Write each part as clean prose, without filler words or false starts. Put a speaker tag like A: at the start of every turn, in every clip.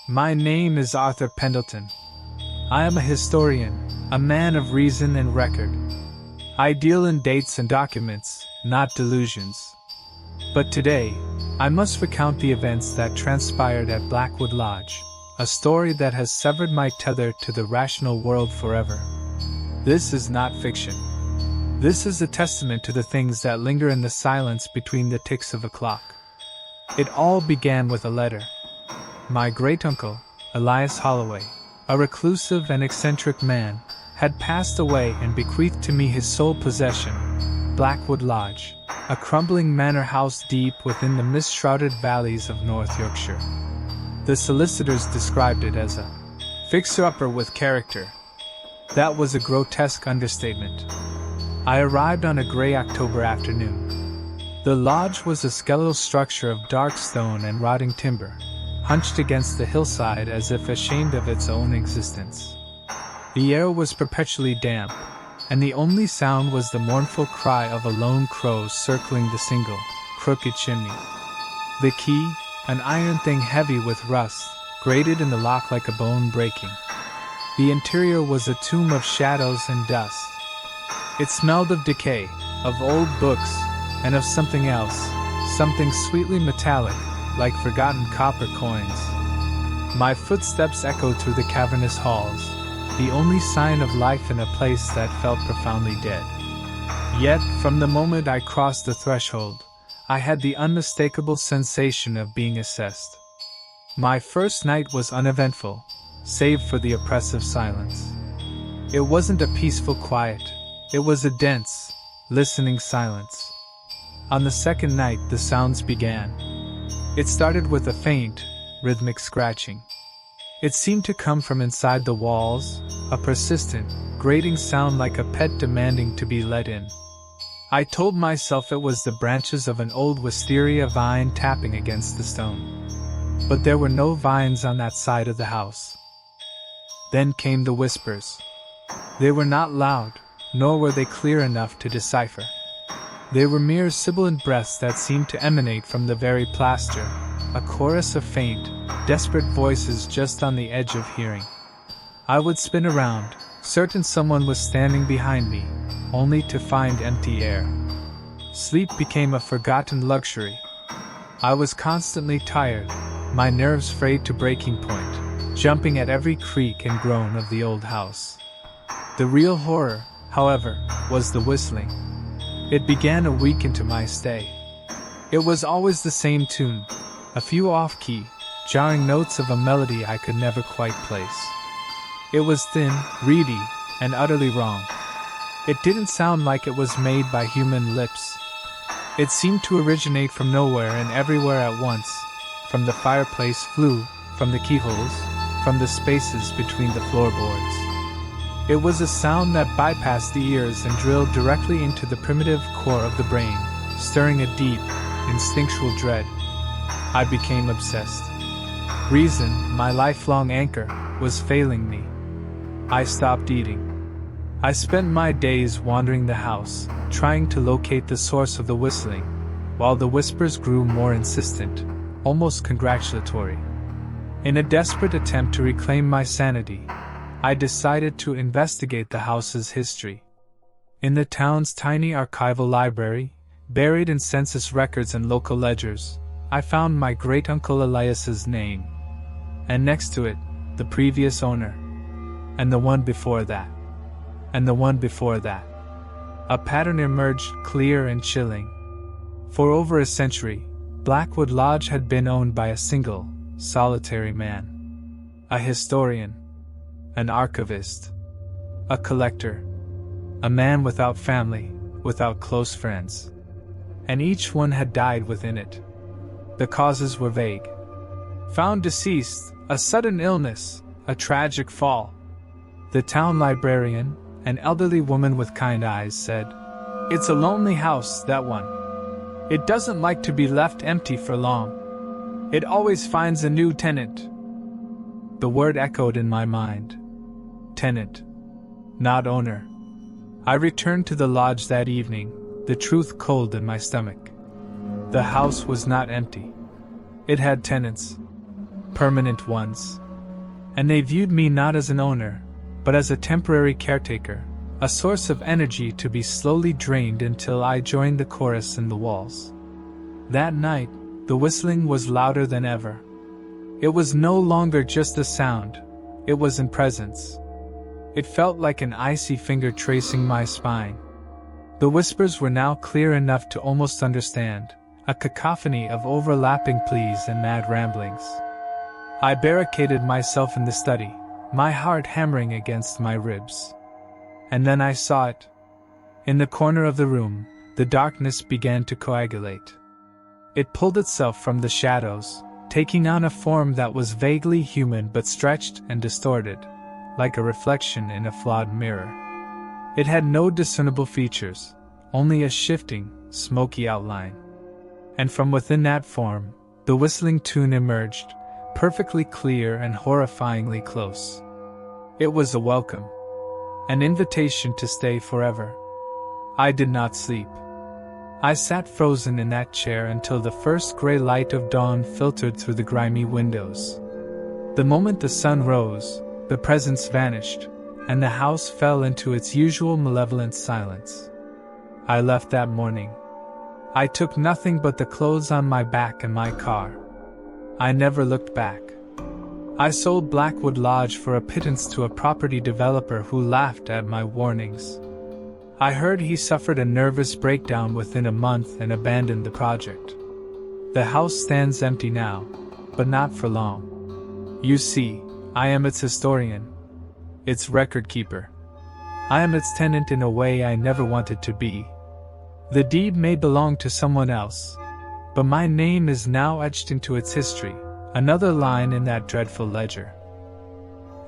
A: My name is Arthur Pendleton. I am a historian, a man of reason and record. I deal in dates and documents, not delusions. But today, I must recount the events that transpired at Blackwood Lodge, a story that has severed my tether to the rational world forever. This is not fiction. This is a testament to the things that linger in the silence between the ticks of a clock. It all began with a letter. My great-uncle, Elias Holloway, a reclusive and eccentric man, had passed away and bequeathed to me his sole possession, Blackwood Lodge, a crumbling manor house deep within the mist-shrouded valleys of North Yorkshire. The solicitors described it as a fixer-upper with character. That was a grotesque understatement. I arrived on a gray October afternoon. The lodge was a skeletal structure of dark stone and rotting timber, hunched against the hillside as if ashamed of its own existence. The air was perpetually damp, and the only sound was the mournful cry of a lone crow circling the single, crooked chimney. The key, an iron thing heavy with rust, grated in the lock like a bone breaking. The interior was a tomb of shadows and dust. It smelled of decay, of old books, and of something else, something sweetly metallic, like forgotten copper coins. My footsteps echoed through the cavernous halls, the only sign of life in a place that felt profoundly dead. Yet, from the moment I crossed the threshold, I had the unmistakable sensation of being assessed. My first night was uneventful, save for the oppressive silence. It wasn't a peaceful quiet. It was a dense, listening silence. On the second night, the sounds began. It started with a faint, rhythmic scratching. It seemed to come from inside the walls, a persistent, grating sound like a pet demanding to be let in. I told myself it was the branches of an old wisteria vine tapping against the stone. But there were no vines on that side of the house. Then came the whispers. They were not loud, nor were they clear enough to decipher. They were mere sibilant breaths that seemed to emanate from the very plaster, a chorus of faint, desperate voices just on the edge of hearing. I would spin around, certain someone was standing behind me, only to find empty air. Sleep became a forgotten luxury. I was constantly tired, my nerves frayed to breaking point, jumping at every creak and groan of the old house. The real horror, however, was the whistling. It began a week into my stay. It was always the same tune, a few off-key, jarring notes of a melody I could never quite place. It was thin, reedy, and utterly wrong. It didn't sound like it was made by human lips. It seemed to originate from nowhere and everywhere at once, from the fireplace flue, from the keyholes, from the spaces between the floorboards. It was a sound that bypassed the ears and drilled directly into the primitive core of the brain, stirring a deep, instinctual dread. I became obsessed. Reason, my lifelong anchor, was failing me. I stopped eating. I spent my days wandering the house, trying to locate the source of the whistling, while the whispers grew more insistent, almost congratulatory. In a desperate attempt to reclaim my sanity, I decided to investigate the house's history. In the town's tiny archival library, buried in census records and local ledgers, I found my great-uncle Elias's name. And next to it, the previous owner. And the one before that. And the one before that. A pattern emerged, clear and chilling. For over a century, Blackwood Lodge had been owned by a single, solitary man. A historian. An archivist, a collector, a man without family, without close friends. And each one had died within it. The causes were vague. Found deceased, a sudden illness, a tragic fall. The town librarian, an elderly woman with kind eyes, said, "It's a lonely house, that one. It doesn't like to be left empty for long. It always finds a new tenant." The word echoed in my mind. Tenant, not owner. I returned to the lodge that evening, the truth cold in my stomach. The house was not empty. It had tenants. permanent ones. And they viewed me not as an owner, but as a temporary caretaker, a source of energy to be slowly drained until I joined the chorus in the walls. That night, the whistling was louder than ever. It was no longer just a sound, it was in presence. It felt like an icy finger tracing my spine. The whispers were now clear enough to almost understand, a cacophony of overlapping pleas and mad ramblings. I barricaded myself in the study, my heart hammering against my ribs. And then I saw it. In the corner of the room, the darkness began to coagulate. It pulled itself from the shadows, taking on a form that was vaguely human but stretched and distorted, like a reflection in a flawed mirror. It had no discernible features, only a shifting, smoky outline. And from within that form, the whistling tune emerged, perfectly clear and horrifyingly close. It was a welcome. An invitation to stay forever. I did not sleep. I sat frozen in that chair until the first gray light of dawn filtered through the grimy windows. The moment the sun rose, the presence vanished, and the house fell into its usual malevolent silence. I left that morning. I took nothing but the clothes on my back and my car. I never looked back. I sold Blackwood Lodge for a pittance to a property developer who laughed at my warnings. I heard he suffered a nervous breakdown within a month and abandoned the project. The house stands empty now, but not for long. You see, I am its historian, its record keeper. I am its tenant in a way I never wanted to be. The deed may belong to someone else, but my name is now etched into its history, another line in that dreadful ledger.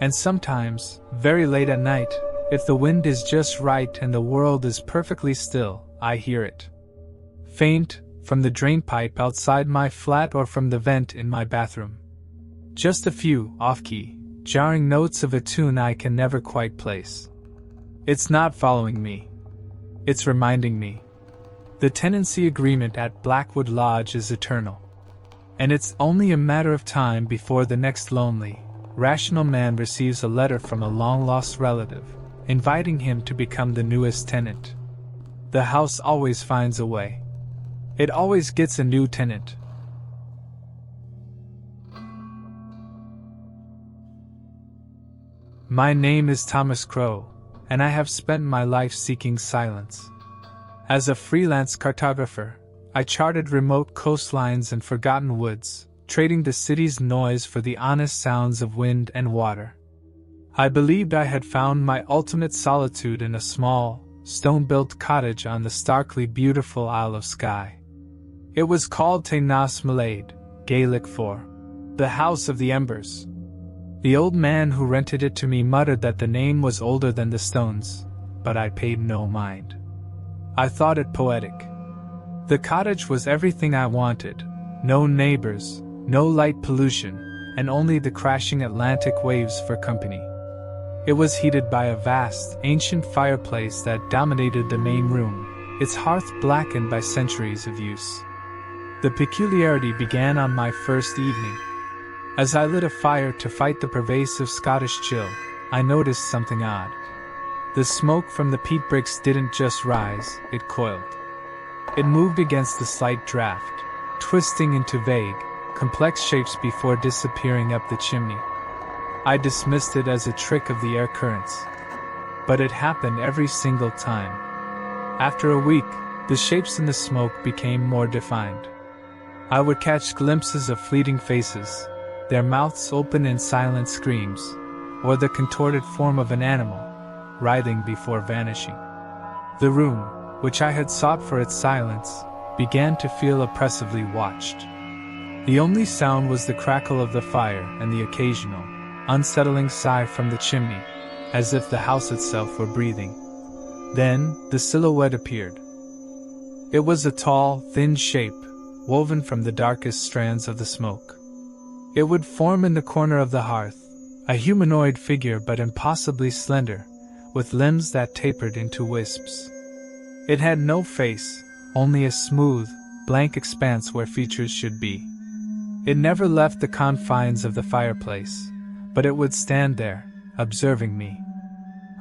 A: And sometimes, very late at night, if the wind is just right and the world is perfectly still, I hear it. Faint, from the drain pipe outside my flat or from the vent in my bathroom. Just a few, off-key, jarring notes of a tune I can never quite place. It's not following me. It's reminding me. The tenancy agreement at Blackwood Lodge is eternal. And it's only a matter of time before the next lonely, rational man receives a letter from a long-lost relative, inviting him to become the newest tenant. The house always finds a way. It always gets a new tenant. My name is Thomas Crow, and I have spent my life seeking silence. As a freelance cartographer, I charted remote coastlines and forgotten woods, trading the city's noise for the honest sounds of wind and water. I believed I had found my ultimate solitude in a small, stone-built cottage on the starkly beautiful Isle of Skye. It was called Tenants of Blackwood, Gaelic for the House of the Embers. The old man who rented it to me muttered that the name was older than the stones, but I paid no mind. I thought it poetic. The cottage was everything I wanted: no neighbors, no light pollution, and only the crashing Atlantic waves for company. It was heated by a vast, ancient fireplace that dominated the main room, its hearth blackened by centuries of use. The peculiarity began on my first evening. As I lit a fire to fight the pervasive Scottish chill, I noticed something odd. The smoke from the peat bricks didn't just rise, it coiled. It moved against the slight draft, twisting into vague, complex shapes before disappearing up the chimney. I dismissed it as a trick of the air currents. But it happened every single time. After a week, the shapes in the smoke became more defined. I would catch glimpses of fleeting faces, their mouths open in silent screams, or the contorted form of an animal, writhing before vanishing. The room, which I had sought for its silence, began to feel oppressively watched. The only sound was the crackle of the fire and the occasional, unsettling sigh from the chimney, as if the house itself were breathing. Then, the silhouette appeared. It was a tall, thin shape, woven from the darkest strands of the smoke. It would form in the corner of the hearth, a humanoid figure but impossibly slender, with limbs that tapered into wisps. It had no face, only a smooth, blank expanse where features should be. It never left the confines of the fireplace, but it would stand there, observing me.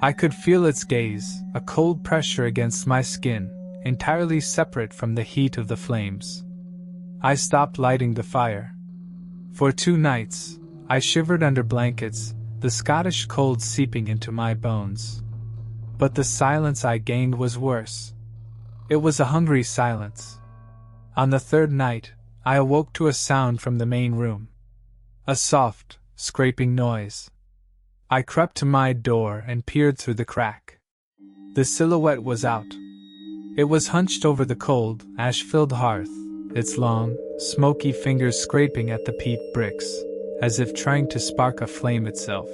A: I could feel its gaze, a cold pressure against my skin, entirely separate from the heat of the flames. I stopped lighting the fire. For 2 nights, I shivered under blankets, the Scottish cold seeping into my bones. But the silence I gained was worse. It was a hungry silence. On the 3rd night, I awoke to a sound from the main room. A soft, scraping noise. I crept to my door and peered through the crack. The silhouette was out. It was hunched over the cold, ash-filled hearth, its long, smoky fingers scraping at the peat bricks, as if trying to spark a flame itself.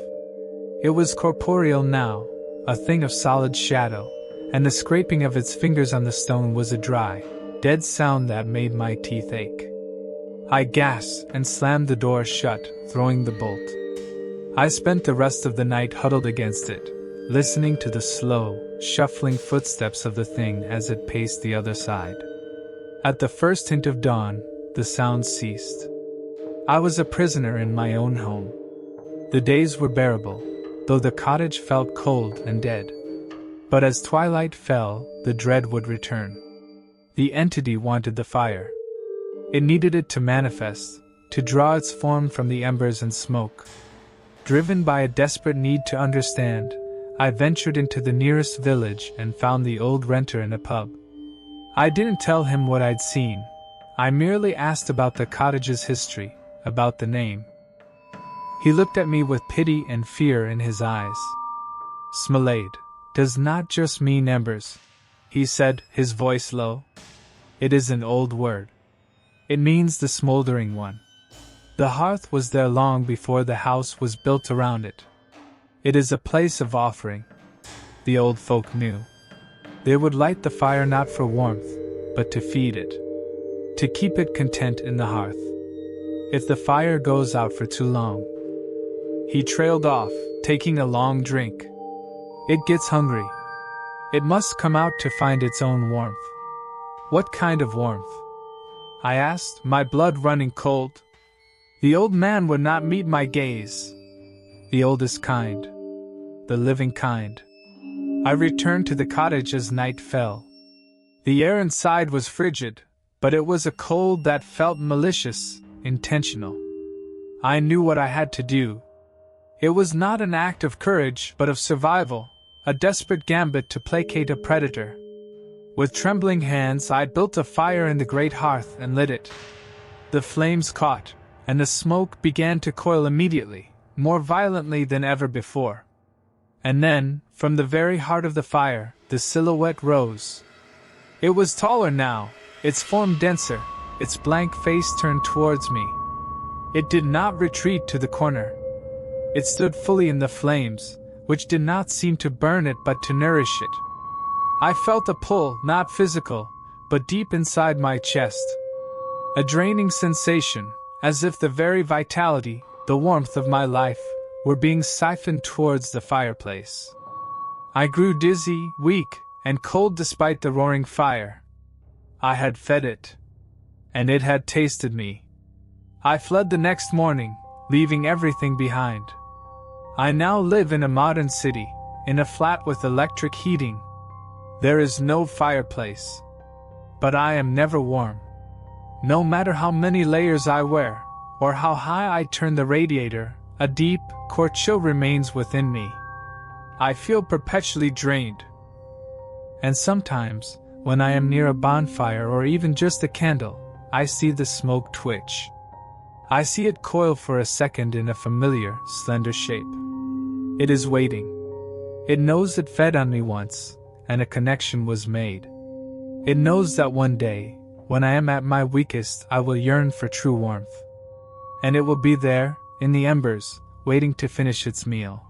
A: It was corporeal now, a thing of solid shadow, and the scraping of its fingers on the stone was a dry, dead sound that made my teeth ache. I gasped and slammed the door shut, throwing the bolt. I spent the rest of the night huddled against it, listening to the slow, shuffling footsteps of the thing as it paced the other side. At the first hint of dawn, the sound ceased. I was a prisoner in my own home. The days were bearable, though the cottage felt cold and dead. But as twilight fell, the dread would return. The entity wanted the fire. It needed it to manifest, to draw its form from the embers and smoke. Driven by a desperate need to understand, I ventured into the nearest village and found the old renter in a pub. I didn't tell him what I'd seen. I merely asked about the cottage's history, about the name. He looked at me with pity and fear in his eyes. "Smolade does not just mean embers," he said, his voice low. "It is an old word. It means the smoldering one. The hearth was there long before the house was built around it. It is a place of offering. The old folk knew. They would light the fire not for warmth, but to feed it. To keep it content in the hearth. If the fire goes out for too long." He trailed off, taking a long drink. "It gets hungry. It must come out to find its own warmth." "What kind of warmth?" I asked, my blood running cold. The old man would not meet my gaze. "The oldest kind. The living kind." I returned to the cottage as night fell. The air inside was frigid, but it was a cold that felt malicious, intentional. I knew what I had to do. It was not an act of courage but of survival, a desperate gambit to placate a predator. With trembling hands I built a fire in the great hearth and lit it. The flames caught, and the smoke began to coil immediately, more violently than ever before. And then, from the very heart of the fire, the silhouette rose. It was taller now, its form denser, its blank face turned towards me. It did not retreat to the corner. It stood fully in the flames, which did not seem to burn it but to nourish it. I felt a pull, not physical, but deep inside my chest. A draining sensation, as if the very vitality, the warmth of my life, were being siphoned towards the fireplace. I grew dizzy, weak, and cold despite the roaring fire. I had fed it, and it had tasted me. I fled the next morning, leaving everything behind. I now live in a modern city, in a flat with electric heating. There is no fireplace. But I am never warm. No matter how many layers I wear, or how high I turn the radiator, a deep, cold chill remains within me. I feel perpetually drained. And sometimes, when I am near a bonfire or even just a candle, I see the smoke twitch. I see it coil for a second in a familiar, slender shape. It is waiting. It knows it fed on me once, and a connection was made. It knows that one day, when I am at my weakest, I will yearn for true warmth. And it will be there, in the embers, waiting to finish its meal.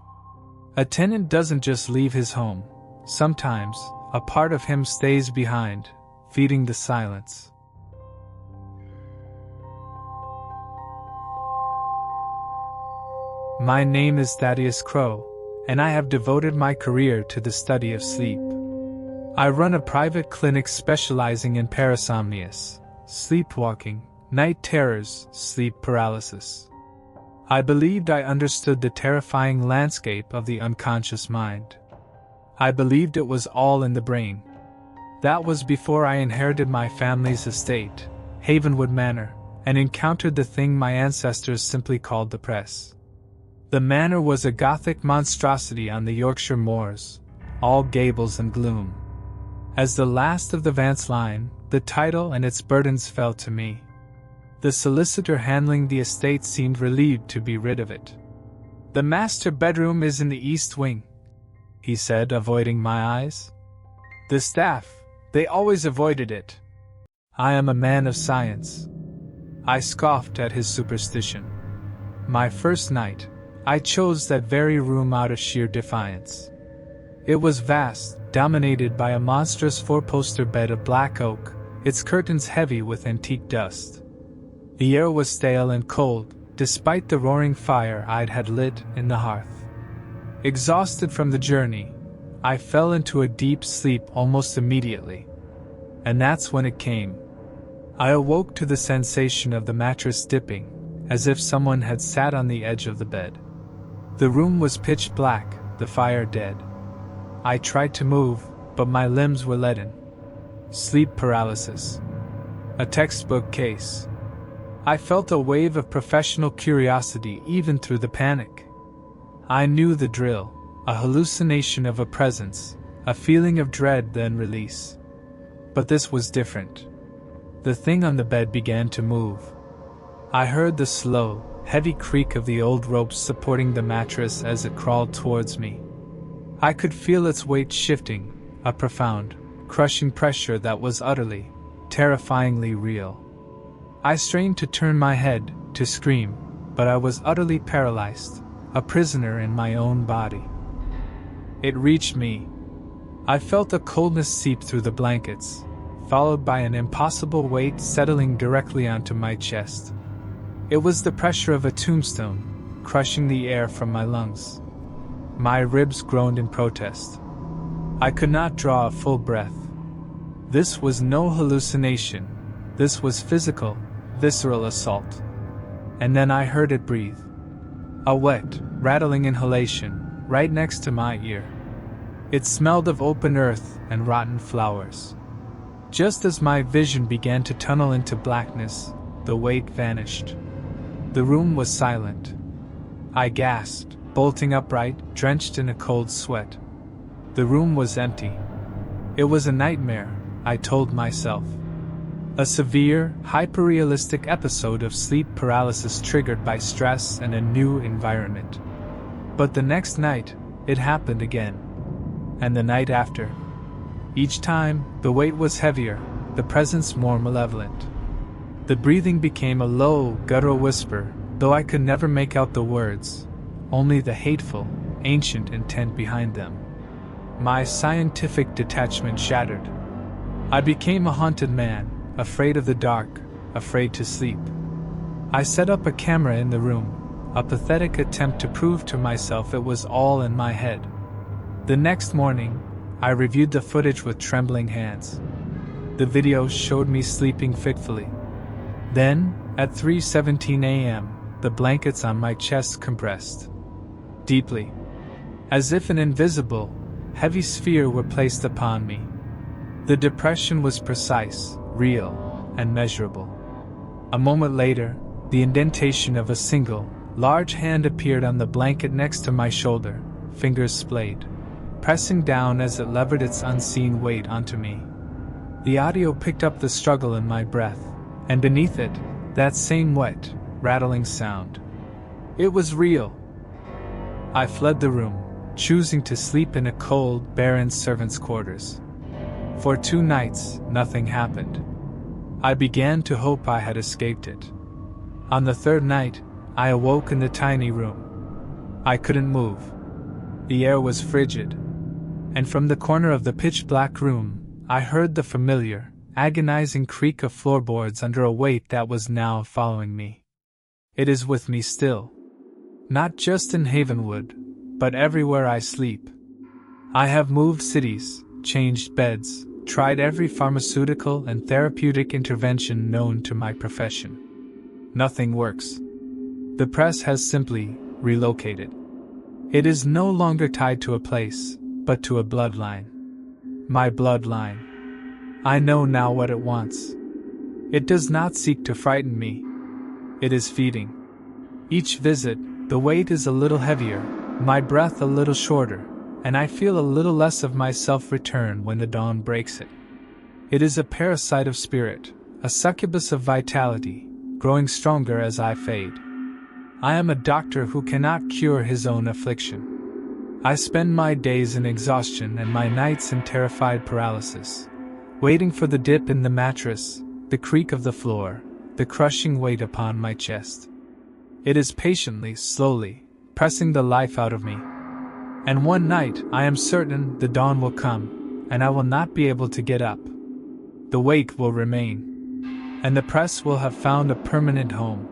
A: A tenant doesn't just leave his home. Sometimes, a part of him stays behind, feeding the silence. My name is Thaddeus Crow, and I have devoted my career to the study of sleep. I run a private clinic specializing in parasomnias, sleepwalking, Night terrors, sleep paralysis. I believed I understood the terrifying landscape of the unconscious mind. I believed it was all in the brain. That was before I inherited my family's estate, Havenwood Manor, and encountered the thing my ancestors simply called the press. The manor was a Gothic monstrosity on the Yorkshire moors, all gables and gloom. As the last of the Vance line, the title and its burdens fell to me. The solicitor handling the estate seemed relieved to be rid of it. "The master bedroom is in the east wing," he said, avoiding my eyes. "The staff, they always avoided it." I am a man of science. I scoffed at his superstition. My first night, I chose that very room out of sheer defiance. It was vast, dominated by a monstrous four-poster bed of black oak, its curtains heavy with antique dust. The air was stale and cold, despite the roaring fire I'd had lit in the hearth. Exhausted from the journey, I fell into a deep sleep almost immediately. And that's when it came. I awoke to the sensation of the mattress dipping, as if someone had sat on the edge of the bed. The room was pitch black, the fire dead. I tried to move, but my limbs were leaden. Sleep paralysis. A textbook case. I felt a wave of professional curiosity even through the panic. I knew the drill, a hallucination of a presence, a feeling of dread then release. But this was different. The thing on the bed began to move. I heard the slow, heavy creak of the old ropes supporting the mattress as it crawled towards me. I could feel its weight shifting, a profound, crushing pressure that was utterly, terrifyingly real. I strained to turn my head, to scream, but I was utterly paralyzed, a prisoner in my own body. It reached me. I felt a coldness seep through the blankets, followed by an impossible weight settling directly onto my chest. It was the pressure of a tombstone, crushing the air from my lungs. My ribs groaned in protest. I could not draw a full breath. This was no hallucination. This was physical, visceral assault. And then I heard it breathe. A wet, rattling inhalation, right next to my ear. It smelled of open earth and rotten flowers. Just as my vision began to tunnel into blackness, the weight vanished. The room was silent. I gasped, bolting upright, drenched in a cold sweat. The room was empty. It was a nightmare, I told myself. A severe, hyperrealistic episode of sleep paralysis triggered by stress and a new environment. But the next night, it happened again. And the night after. Each time, the weight was heavier, the presence more malevolent. The breathing became a low, guttural whisper, though I could never make out the words, only the hateful, ancient intent behind them. My scientific detachment shattered. I became a haunted man, afraid of the dark, afraid to sleep. I set up a camera in the room, a pathetic attempt to prove to myself it was all in my head. The next morning, I reviewed the footage with trembling hands. The video showed me sleeping fitfully. Then, at 3:17 a.m., the blankets on my chest compressed. Deeply. As if an invisible, heavy sphere were placed upon me. The depression was precise, real, and measurable. A moment later, the indentation of a single, large hand appeared on the blanket next to my shoulder, fingers splayed, pressing down as it levered its unseen weight onto me. The audio picked up the struggle in my breath, and beneath it, that same wet, rattling sound. It was real. I fled the room, choosing to sleep in a cold, barren servants' quarters. For 2 nights, nothing happened. I began to hope I had escaped it. On the 3rd night, I awoke in the tiny room. I couldn't move. The air was frigid. And from the corner of the pitch-black room, I heard the familiar, agonizing creak of floorboards under a weight that was now following me. It is with me still. Not just in Havenwood, but everywhere I sleep. I have moved cities, changed beds, tried every pharmaceutical and therapeutic intervention known to my profession. Nothing works. The press has simply relocated. It is no longer tied to a place, but to a bloodline. My bloodline. I know now what it wants. It does not seek to frighten me. It is feeding. Each visit, the weight is a little heavier, my breath a little shorter, and I feel a little less of myself return when the dawn breaks it. It is a parasite of spirit, a succubus of vitality, growing stronger as I fade. I am a doctor who cannot cure his own affliction. I spend my days in exhaustion and my nights in terrified paralysis, waiting for the dip in the mattress, the creak of the floor, the crushing weight upon my chest. It is patiently, slowly, pressing the life out of me. And one night, I am certain the dawn will come, and I will not be able to get up. The weight will remain, and the press will have found a permanent home.